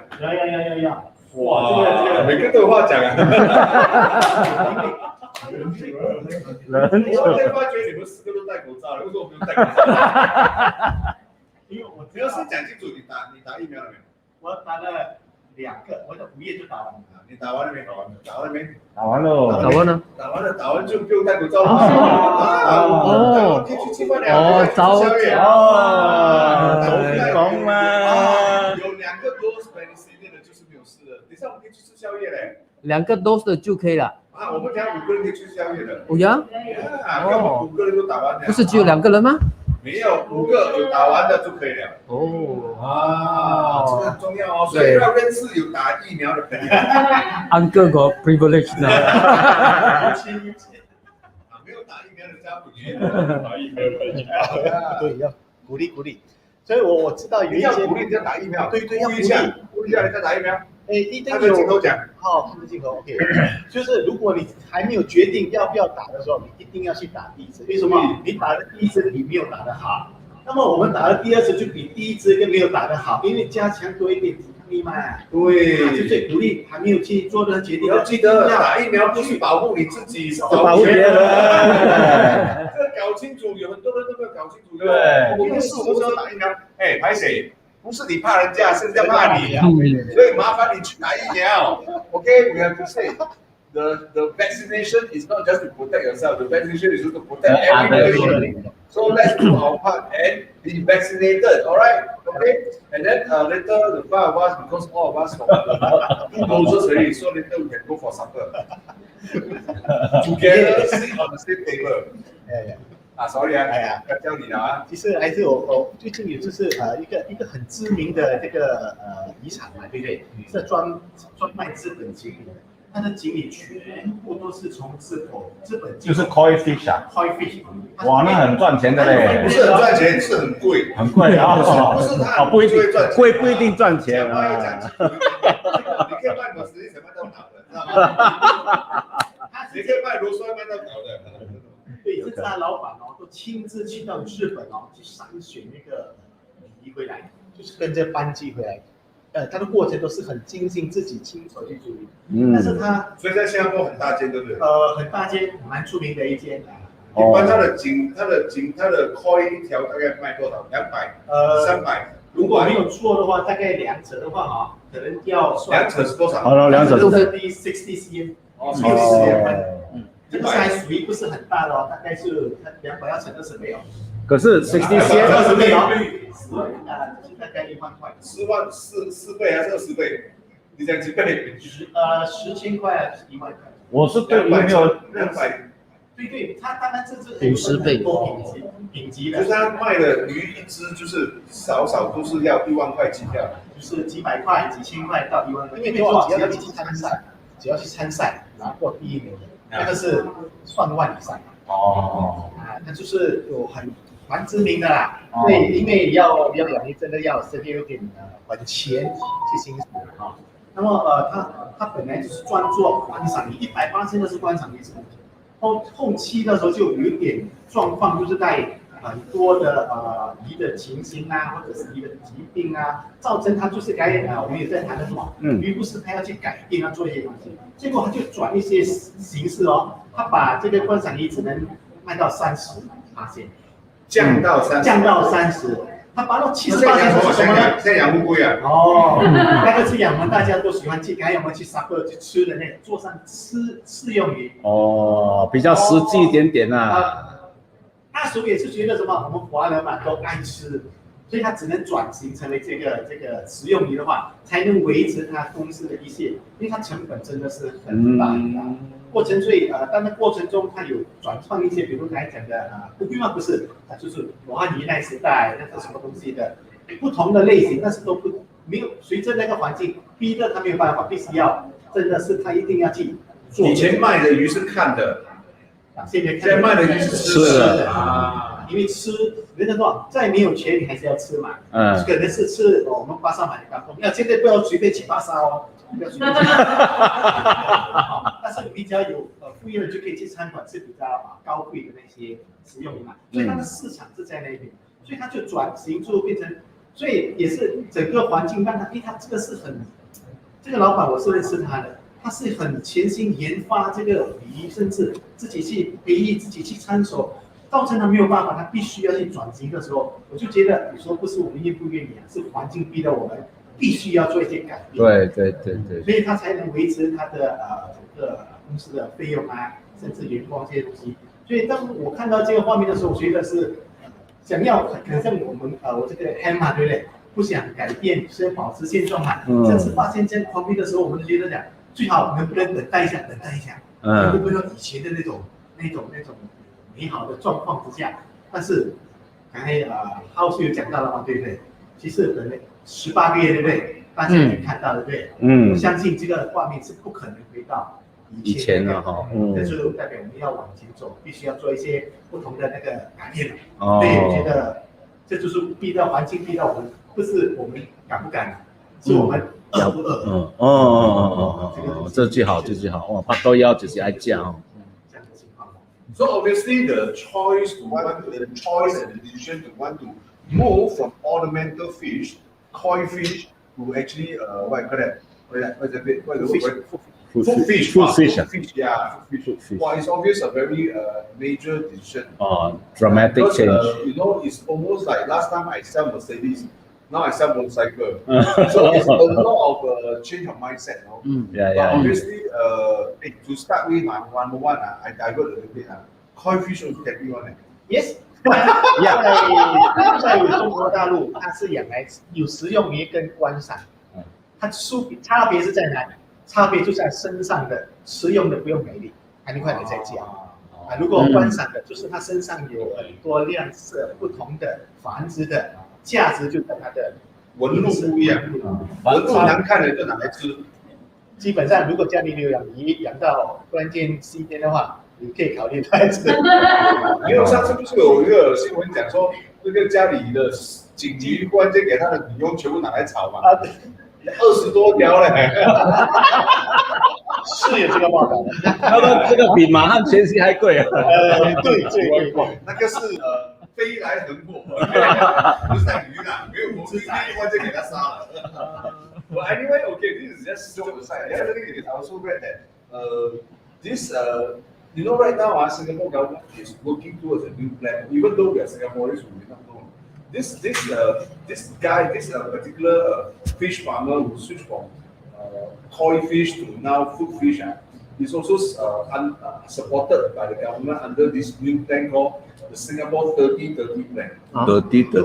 呀。哇，这个每个都有话讲啊。我才发觉你们4个都戴口罩了，为什么我不用戴口罩？因为我你要是讲清楚，你打疫苗了没？我打了2个，我的5月就打完了。你打完了没？打完了没？打完了。打完了。打完就不用戴口罩了。可以去吃饭了。早宵夜。成功了。有2个 dose vaccine 的就是没有事的。等一下我们可以去吃宵夜嘞。2个 dose 的就可以了。啊，我们等下5个人可以去吃宵夜的。哦呀？我们5个人都打完了。不是只有2个人吗？没有，5个有打完的就可以了。这个很重要哦，所以要认识有打疫苗的朋友。Uncle got privilege 呢。没有打疫苗的家不约。打疫苗的对，要鼓励。所以我知道有一些鼓励人家打疫苗，对，要鼓励人家打疫苗。一定有。看着镜头讲。好，看着镜头 ，OK。就是如果你还没有决定要不要打的时候，你一定要去打第1次。为什么？你打了第1次，你没有打得好。那么我们打了第2次，就比第1次跟没有打得好，因为加强多一点抵抗力嘛。对，就是鼓励还没有去做的决定。要记得打疫苗不是保护你自己，是保护别人。这个搞清楚，有很多人都没有搞清楚。对，我们是不是要打疫苗？拍谁？不是你怕人家，是人家怕你。所以麻烦你去打疫苗。Okay, we have to say the vaccination is not just to protect yourself. The vaccination is to protect everybody. So let's do our part and be vaccinated. All right? Okay. And then later the 5 of us, because all of us got 2 doses already, so later we can go for supper. Together, sit on the same table. Sorry 要教你了啊。其实还是我最近也就是一个很知名的这个遗产嘛，对不对？是专卖资本锦鲤的，它的锦鲤全部都是从日本就是 koi fish 啊。koi fish。哇，那很赚钱的嘞。不是很赚钱，是很贵。很贵啊。不是它不一定贵，不一定赚钱啊。你可以卖我实际才卖到脑的，知道吗？你可以卖螺栓卖到脑的。对，这是他老板都亲自去到日本去筛选那个鲤鱼回来，就是跟着班机回来。他的过程都是很精心，自己亲手去处理。但是所以在新加坡很大间，对不对？很大间，蛮出名的一间。一般它的 koi 一条大概卖多少？200、300。如果没有错的话，大概2折的话可能要算。2折是多少？好了，2折都是60 cm， 60分。这个还属于不是很大的大概是200要乘20倍可是60 cm 20倍10万就是大概1万块。10万4倍还是20倍？你讲几倍？10千块还是1万块？我是对没有200。对，它当然这是50倍品级的。就是他卖的鱼一只就是少都是要1万块起跳，就是几百块、几千块到1万块。因为只要去参赛，拿过第1名的。那个是算万以上那就是有蛮知名的啦。对，因为要养鱼真的要身边有点本钱去欣赏那么他本来就是专做观赏鱼，180%都是观赏鱼是后期的时候就有一点状况，就是在很多的鱼的情形或者是鱼的疾病造成他就是我们也在谈的什么，鱼不是他要去改变做一些东西，结果他就转一些形式他把这个观赏鱼只能卖到30%，降到30%，他把到70%是什么呢？在养乌龟那个是养我们大家都喜欢去，还有我们去 supper 去吃的那个，做上试用鱼比较实际一点点那时候也是觉得什么，我们华人嘛都爱吃，所以他只能转型成为这个食用鱼的话，才能维持他公司的一些，因为它成本真的是很大。过程所以但是过程中它有转创一些，比如刚才讲的乌龟嘛不是，它就是罗汉尼那时代那个什么东西的不同的类型，但是都没有随着那个环境逼得他没有办法，必须要真的是他一定要去做。以前卖的鱼是看的。现在卖的鱼是吃的因为吃，人家说再没有钱你还是要吃嘛，可能是吃我们巴沙买的港口，现在不要随便去巴沙不要随便但是你只要有富裕人就可以去餐馆是比较高贵的那些食用嘛，所以它的市场是在那边，所以它就转型就变成，所以也是整个环境让他这个是很，这个老板我是认识他的，他是很全心研发这个鱼，甚至自己去培育，自己去参手。造成他没有办法，他必须要去转型的时候，我就觉得你说不是我们愿不愿意啊，是环境逼得我们必须要做一些改变。对，所以他才能维持他的整个公司的费用啊，甚至员工这些东西。所以当我看到这个画面的时候，我觉得是想要很像我们我这个 ham 嘛，对不对？不想改变，是保持现状嘛。这次发现这样方面的时候，我们就觉得讲最好能不能等待一下，能不能以前的那种美好的状况之下，但是刚才浩是有讲到了嘛，对不对？其实等18个月，对不对？大家已经看到了，对不对？我相信这个画面是不可能回到以前的哈。这就代表我们要往前走，必须要做一些不同的那个改变了。所以我觉得这就是逼到环境，逼到我们，不是我们敢不敢，是我们饿不饿。这句好，哇，拍到腰就是爱讲哦。So obviously the choice and the decision to want to move from ornamental fish, koi fish, to actually what food fish. Yeah. Well, it's obvious a very major decision. Dramatic change. You know, it's almost like last time I sell Mercedes. Now I sell motorcycle. So it's a lot of change of mindset. But obviously, to start with, number one, I divert a little bit. Koi fish was happy one. Yes. 在中国大陆，它是养来有食用鱼跟观赏。它差别是在哪里？差别就在身上的，食用的不用美丽，很快的在讲。如果观赏的，就是它身上有很多亮色、不同的繁殖的。价值就在它的纹路不一样，纹路难看的就拿来吃。基本上，如果家里有养鱼，养到关键时间的话，你可以考虑来吃。因为上次不是有一个新闻讲说，那个家里的锦鱼忽然间给他的女佣全部拿来炒嘛，20多条嘞。是有这个报道的。他说这个比马汉全息还贵啊。对，那个是飞来横祸，不是在鱼啦，没有魔力，忽然间给他杀了。But anyway, okay, this is just joke aside. The other thing is I also read that this you know right now Singapore government is working towards a new plan. Even though we are Singaporeans, we may not know. This particular fish farmer who switched from koi fish to now food fish is also supported by the government under this new plan called the Singapore 30-30 plan. 30-30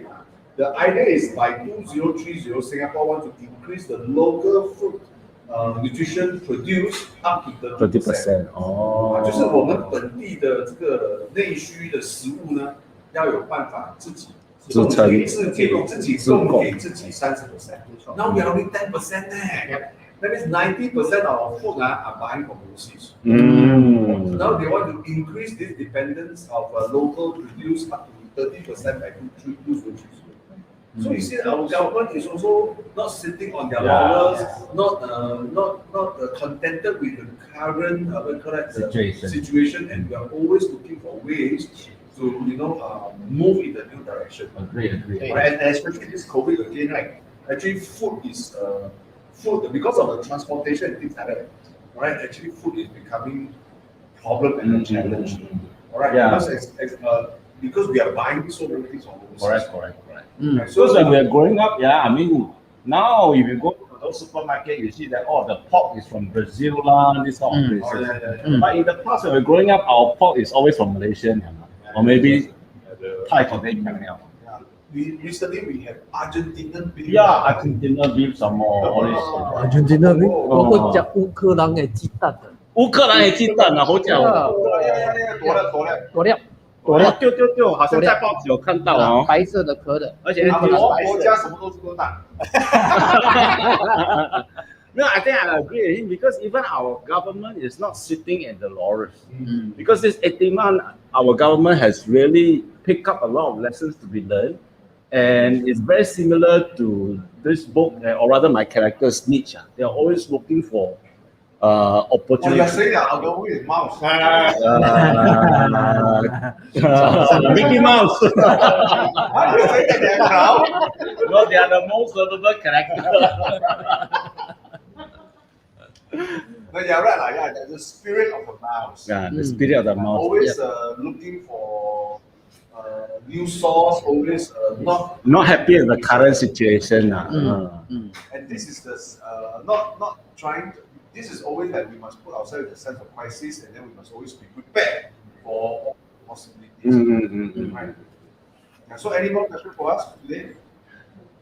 plan. The idea is by 2030, Singapore wants to increase the local food nutrition produced up to 30%。就是我们本地的这个内需的食物呢，要有办法自己供给自己30%。Now we are only 10% there. That means 90% of our food are buying from overseas. Now they want to increase this dependence of local produce up to 30% by 2030. So you see, our government is also not sitting on their laurels, not contented with the current situation, and we are always looking for ways to move in the new direction. Agree. And especially this COVID again, right? Actually, food is food because of the transportation and things like that. Right? Actually, food is becoming a problem and a challenge. All right. Because we are buying so many things from overseas. Correct. So when we are growing up, I mean, now if you go to those supermarkets, you see that the pork is from Brazil, this sort of places. But in the past, when we were growing up, our pork is always from Malaysia, or maybe Thai or Recently, we have Argentinian beef. Argentinian beef some more. Argentina beef，我会讲乌克兰的鸡蛋的。乌克兰的鸡蛋啊，好讲。多料，好像在报纸有看到哦，白色的壳的，而且他们国家什么都是多大。No, I think I agree with him because even our government is not sitting at the laurels. Because this 18 months, our government has really picked up a lot of lessons to be learned. And it's very similar to this book, or rather my character's niche. They are always looking for Oh, opportunity. you're saying that I'll go with mouse. Mickey Mouse. Why you saying that they're cow? No, they are the most lovable character. No, you're right. Like, yeah, the spirit of a mouse. Yeah, the spirit of the mouse. Always looking for new source, always Not happy with the current situation. And this is the not trying to, this is always that we must put ourselves in a sense of crisis, and then we must always be prepared for all possibilities. Right. Yeah, so any more questions for us today?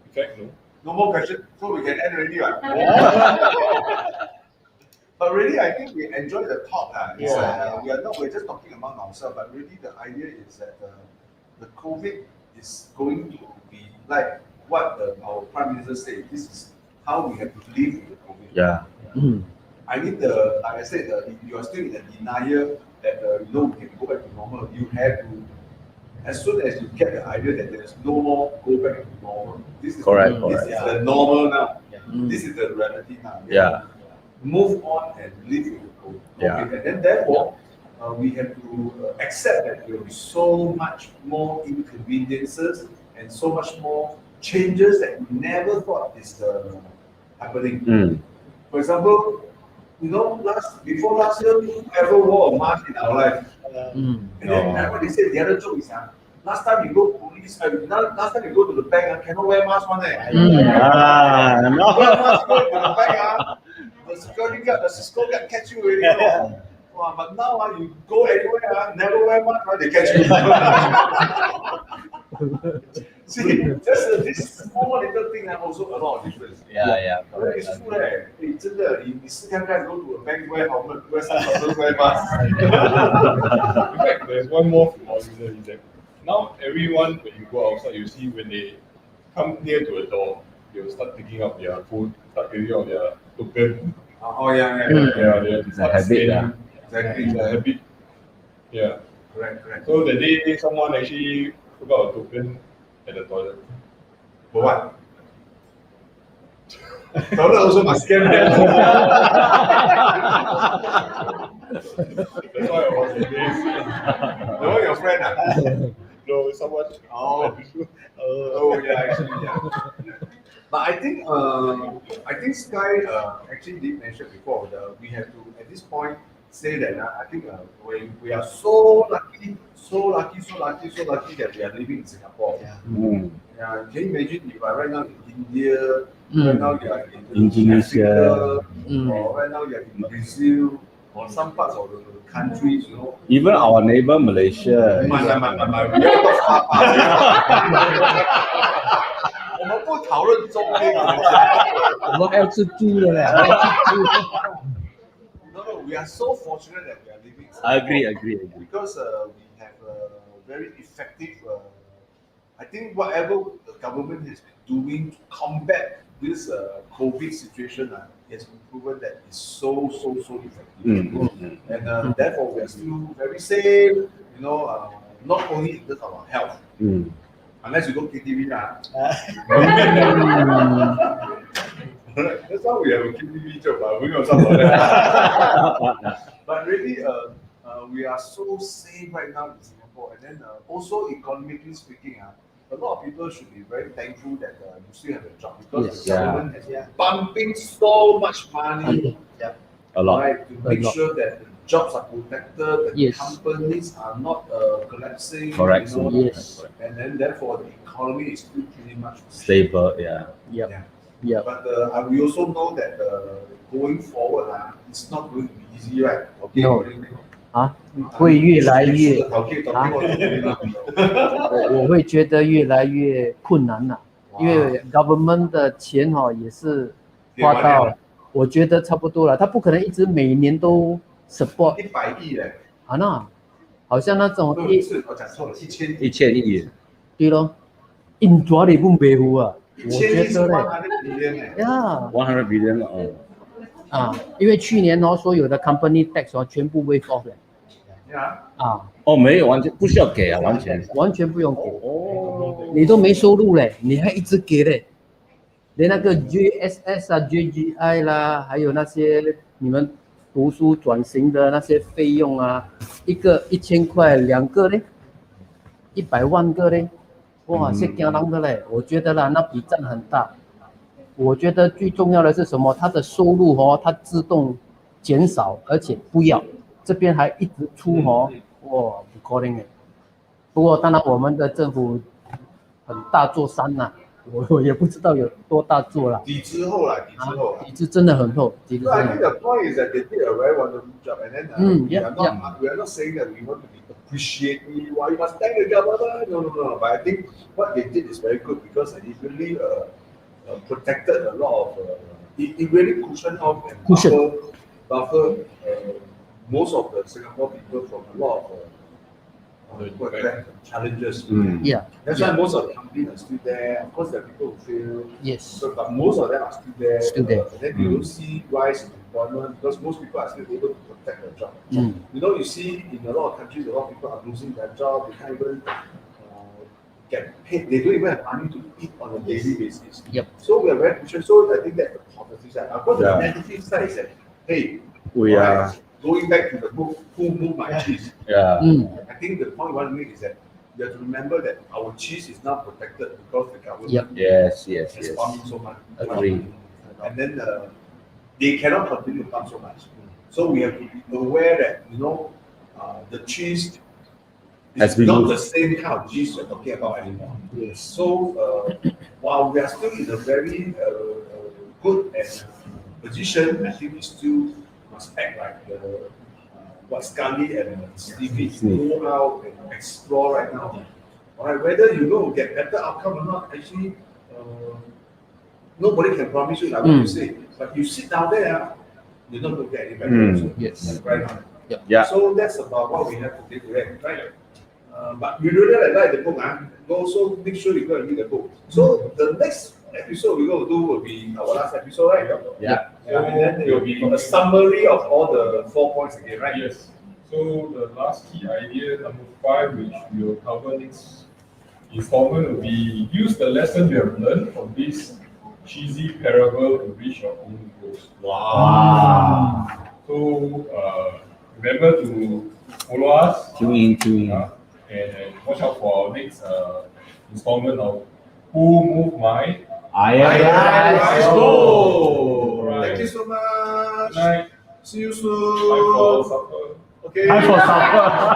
In fact, no. No more questions, so we can end already, right? But really, I think we enjoy the talk. We're just talking among ourselves, but really the idea is that the COVID is going to be like what our Prime Minister said. This is how we have to live with the COVID. Yeah. I mean, like I said, if you are still in the denial that we can go back to normal, you have to, as soon as you get the idea that there's no more go back to normal, this is the normal now. This is the reality now. Yeah. Move on and live with the COVID. Yeah. And then therefore, we have to accept that there will be so much more inconveniences and so much more changes that we never thought is happening. For example, before last year, we ever wore a mask in our life. And then what they said, the other joke is, last time you go to police, last time you go to the bank, cannot wear mask one day. No. Wear mask go to the bank, the security guard, the Cisco guard catch you already. Wow, but now you go anywhere, never wear mask, they catch you. See, just this small little thing also a lot of difference. Yeah. It's true, right? You see guys go to a bank, wear helmet, wear sunglasses, wear mask. In fact, there's one more phenomenon in that. Now, everyone, when you go outside, you see when they come near to a door, they'll start picking up their phone, start picking up their token. Yeah. It's a habit. Exactly. It's a habit. Yeah. Correct. So the day someone actually forgot a token at the toilet. For what? Toilet also must scan them. That's why I was amazed. No, your friend. No, someone. Actually, yeah. But I think Sky actually did mention before that we have to at this point say that I think we are so lucky that we are living in Singapore. Yeah. Can you imagine if right now in India, right now you are in Indonesia, or right now you are in Brazil, or some parts of the countries, even our neighbor Malaysia. 我们不讨论中间的我们还要吃猪的嘞。No, we are so fortunate that we are living in I Singapore. agree. Because we have very effective, I think whatever the government has been doing to combat this COVID situation, has been proven that it's so effective. And therefore we are still very safe, not only in terms of our health. Unless you go KTV now. That's why we have a KTV job, but we don't talk about that. But really, we are so safe right now in Singapore. And then also economically speaking, a lot of people should be very thankful that you still have a job, because the government has been pumping so much money A lot. right, to make sure that the jobs are protected, the companies are not collapsing. Correct. And then therefore the economy is still pretty much Stable. But we also know that going forward, it's not going to be easy, right? Okay. No. 会越来越我会觉得越来越困难了，因为 government 的钱也是花到，我觉得差不多了，他不可能一直每年都 support 100亿嘞，那好像那种我讲错了，1000亿，对咯，印抓的不白乎我觉得嘞，100 billion 因为去年所有的 company tax 全部 waive off 了。啊，哦，没有完全不需要给啊，完全。完全不用给，哦，你都没收入嘞，你还一直给嘞，连那个 JSS 啊、JGI 啦，还有那些你们读书转型的那些费用啊，一个1000块，2个嘞，100万个嘞，哇，是惊人的嘞，我觉得啦，那笔占很大。我觉得最重要的是什么？它的收入哦，它自动减少，而且不要这边还一直出哦，哇，不可能诶。不过当然我们的政府很大座山呐、我也不知道有多大座啦。底之后啦，底之后啦。底子真的很厚，底子 So 真 I 的 think 很 the 厚。 point is that they did a very wonderful job, and then we are not saying that we want to be appreciative. Why you must thank the government? No. But I think what they did is very good because it really protected a lot of. It really cushioned off and buffer most of the Singapore people from a lot of challenges. Yeah. That's why most of the companies are still there. Of course, there are people who fail. Yes. So, but most of them are still there. Still there. And then you don't see rise in employment because most people are still able to protect their job. You know, you see in a lot of countries, a lot of people are losing their job. They can't even get paid. They don't even have money to eat on a daily basis. Yep. So we are very patient. So I think that's the positive side. Of course, the negative side is that, hey, we are going back to the book, Who Moved My Cheese? Yeah. I think the point we want to make is that you have to remember that our cheese is not protected because the government Yes. is farming so much. Agree. And then they cannot continue to farm so much. So we have to be aware that, you know, the cheese is not the same kind of cheese we're talking about anymore. Yes. So while we are still in a very good position, I think we still must act like what SCURRY and SNIFF go out and explore right now. All right, whether you go get better outcome or not, actually, nobody can promise you, like what you say. But you sit down there, you're not going to get any better. Yes. Right now. Yeah. So that's about what we have to take today, right? But we really like the book, also make sure you go and read the book. So the next episode we're going to do will be our last episode, right? Yeah. And then it will be a summary of all the 4 points again, right? Yes. So the last key idea, number 5, which we will cover next installment, will be use the lesson you have learned from this cheesy parable to reach your own goals. Wow. So remember to follow us. Tune in. And watch out for our next installment of Who Moved My Let's go. Right. Thank you so much. Night. See you soon. Time for supper. Okay. Time for supper.